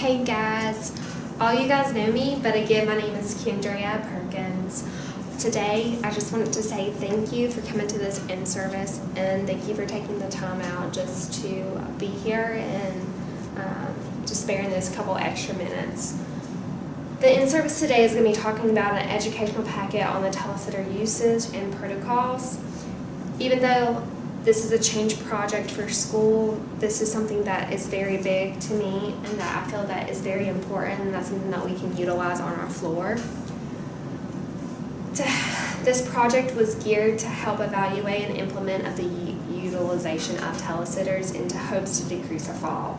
Hey guys, all you guys know me, but again, my name is Kendria Perkins. Today, I just wanted to say thank you for coming to this in-service, and thank you for taking the time out just to be here and just sparing those couple extra minutes. The in-service today is going to be talking about an educational packet on the telesitter usage and protocols. Even though this is a change project for school, this is something that is very big to me and that I feel that is very important, and that's something that we can utilize on our floor. This project was geared to help evaluate and implement the utilization of telesitters into hopes to decrease a fall.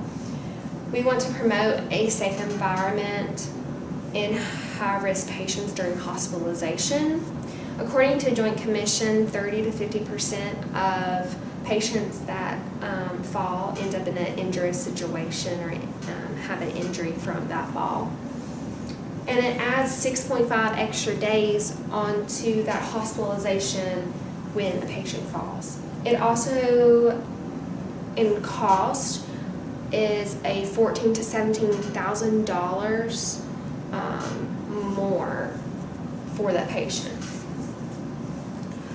We want to promote a safe environment in high-risk patients during hospitalization. According to Joint Commission, 30 to 50% of patients that fall end up in an injurious situation or have an injury from that fall. And it adds 6.5 extra days onto that hospitalization when a patient falls. It also, in cost, is a $14,000 to $17,000 more for that patient.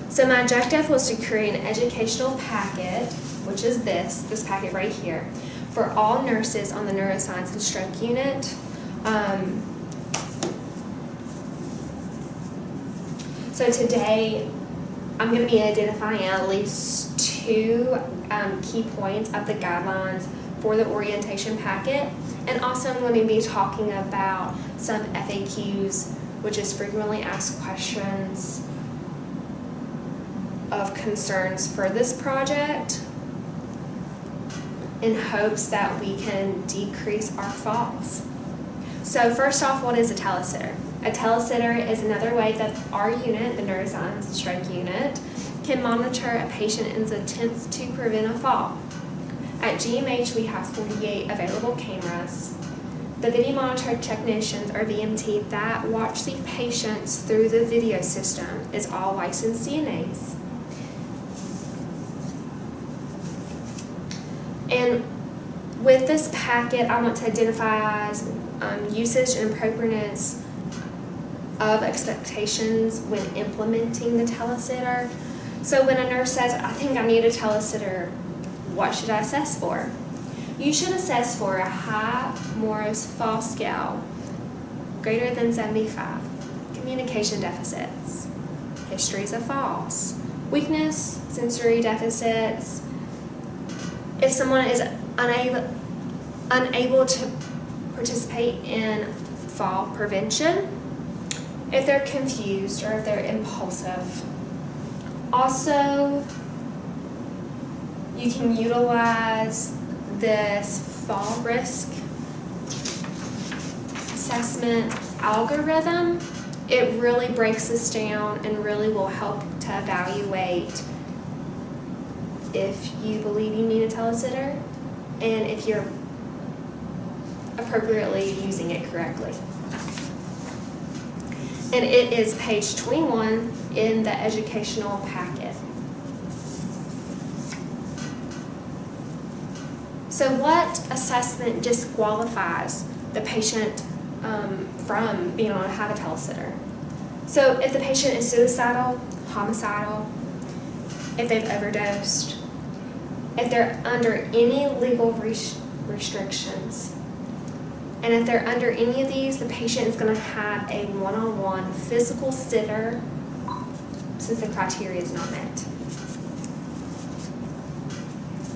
So my objective was to create an educational packet, which is this packet right here, for all nurses on the neuroscience and stroke unit. So today, I'm going to be identifying at least two key points of the guidelines for the orientation packet, and also I'm going to be talking about some FAQs, which is frequently asked questions of concerns for this project, in hopes that we can decrease our falls. So first off, what is a telesitter? A telesitter is another way that our unit, the neuroscience stroke unit, can monitor a patient in its attempts to prevent a fall. At GMH, we have 48 available cameras. The video monitor technicians, or VMT, that watch the patients through the video system is all licensed CNAs. And with this packet, I want to identify usage and appropriateness of expectations when implementing the telesitter. So when a nurse says, I think I need a telesitter, what should I assess for? You should assess for a high Morris fall scale, greater than 75, communication deficits, histories of falls, weakness, sensory deficits. If someone is unable to participate in fall prevention, if they're confused or if they're impulsive. Also, you can utilize this fall risk assessment algorithm. It really breaks this down and really will help to evaluate if you believe you need a telesitter and if you're appropriately using it correctly. And it is page 21 in the educational packet. So what assessment disqualifies the patient from being able to have a telesitter? So if the patient is suicidal, homicidal, if they've overdosed, if they're under any legal restrictions, and if they're under any of these, the patient is going to have a one-on-one physical sitter since the criteria is not met.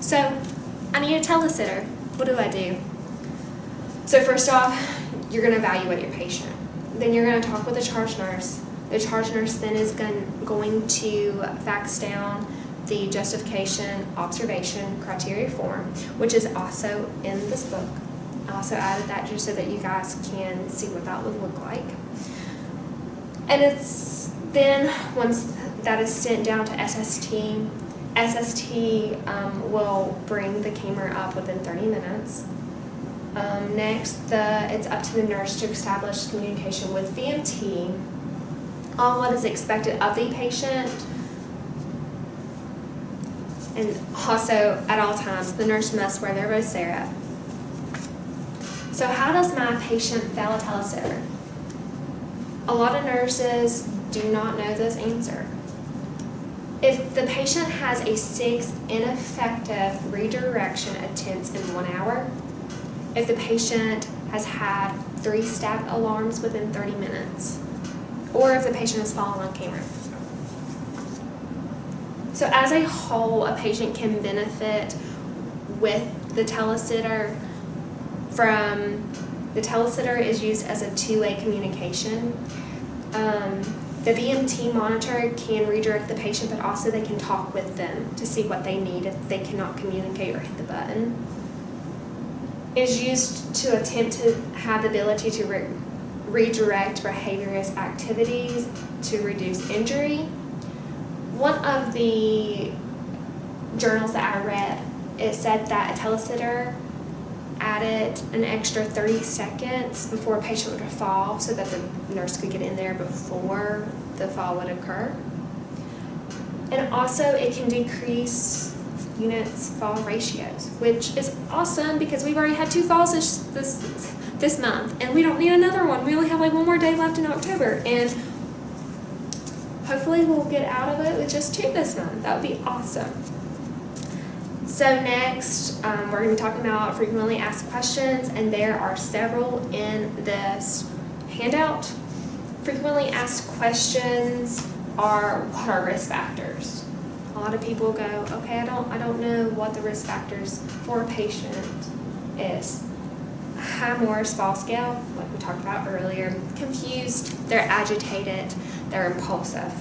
So, I need a telesitter. What do I do? So first off, you're going to evaluate your patient. Then you're going to talk with the charge nurse. The charge nurse then is going to fax down the justification observation criteria form, which is also in this book. I also added that just so that you guys can see what that would look like. And it's then, once that is sent down to SST will bring the camera up within 30 minutes. Next, it's up to the nurse to establish communication with VMT on what is expected of the patient. And also, at all times, the nurse must wear their vocera. So how does my patient fail a telesitter? A lot of nurses do not know this answer. If the patient has a 6 ineffective redirection attempts in 1 hour, if the patient has had 3 stacked alarms within 30 minutes, or if the patient has fallen on camera. So as a whole, a patient can benefit with the telesitter the telesitter is used as a two-way communication. The VMT monitor can redirect the patient, but also they can talk with them to see what they need if they cannot communicate or hit the button. It is used to attempt to have the ability to redirect behaviorist activities to reduce injury. One of the journals that I read, it said that a telesitter added an extra 30 seconds before a patient would fall so that the nurse could get in there before the fall would occur. And also it can decrease units fall ratios, which is awesome because we've already had 2 falls this month and we don't need another one. We only have like 1 more day left in October, and hopefully we'll get out of it with just 2 this month. That would be awesome. So next, we're going to be talking about frequently asked questions, and there are several in this handout. Frequently asked questions are, what are risk factors? A lot of people go, okay, I don't know what the risk factors for a patient is. High Morris fall scale, like we talked about earlier, confused, they're agitated, they're impulsive,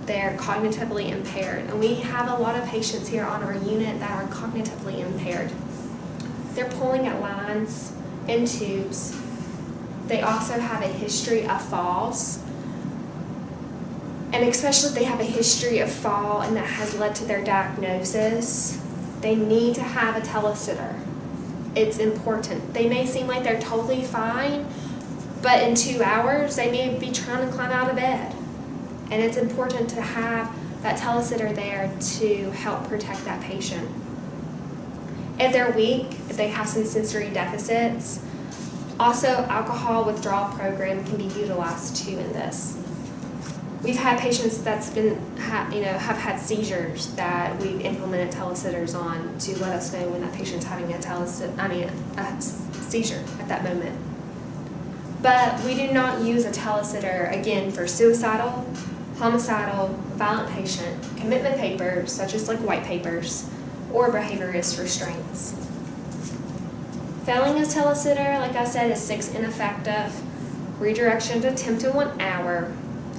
they're cognitively impaired. And we have a lot of patients here on our unit that are cognitively impaired. They're pulling at lines and tubes. They also have a history of falls. And especially if they have a history of fall and that has led to their diagnosis, they need to have a telesitter. It's important. They may seem like they're totally fine, but in 2 hours, they may be trying to climb out of bed. And it's important to have that telesitter there to help protect that patient. If they're weak, if they have some sensory deficits, also alcohol withdrawal program can be utilized too in this. We've had patients that's have had seizures that we've implemented telesitters on to let us know when that patient's having a seizure at that moment. But we do not use a telesitter, again, for suicidal, homicidal, violent patient, commitment papers, such as like white papers, or behaviorist restraints. Failing a telesitter, like I said, is 6 ineffective, redirection to attempt in 1 hour,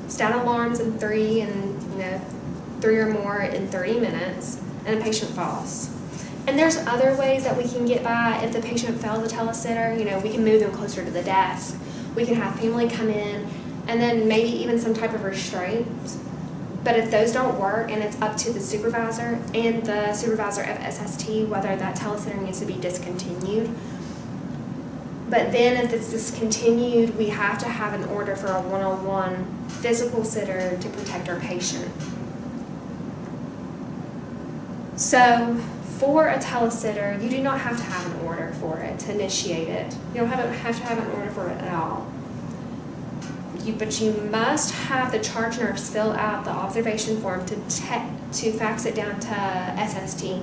stat alarms in 3 or more in 30 minutes, and a patient falls. And there's other ways that we can get by if the patient fails a telesitter. We can move them closer to the desk. We can have family come in, and then maybe even some type of restraint. But if those don't work, and it's up to the supervisor and the supervisor of SST whether that telesitter needs to be discontinued. But then if it's discontinued, we have to have an order for a one-on-one physical sitter to protect our patient. So for a telesitter, you do not have to have an order for it to initiate it. You don't have to have an order for it at all. But you must have the charge nurse fill out the observation form to fax it down to SST.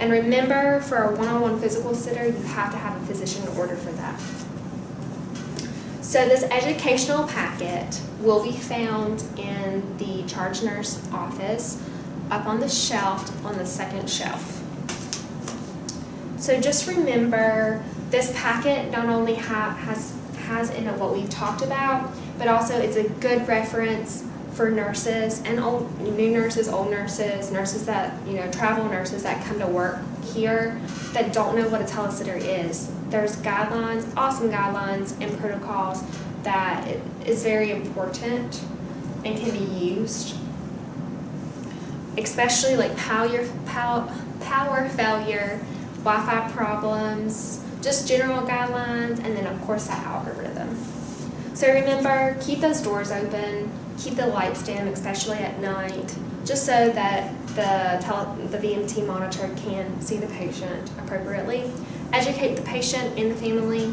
And remember, for a one-on-one physical sitter, you have to have a physician order for that. So this educational packet will be found in the charge nurse office up on the shelf, on the second shelf. So just remember, this packet not only has in it what we've talked about, but also it's a good reference for nurses and new nurses, old nurses, nurses that, travel nurses that come to work here that don't know what a telesitter is. There's guidelines, awesome guidelines and protocols that is very important and can be used, especially like power failure, Wi-Fi problems, just general guidelines, and then of course that algorithm. So remember, keep those doors open, keep the lights dim, especially at night, just so that the VMT monitor can see the patient appropriately. educate the patient and the family,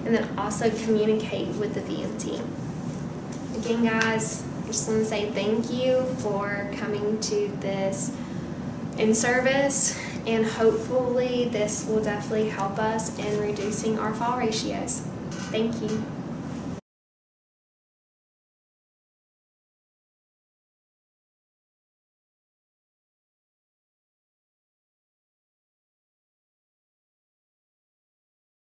and then also communicate with the VM team. Again, guys, I just want to say thank you for coming to this in-service, and hopefully this will definitely help us in reducing our fall ratios. Thank you.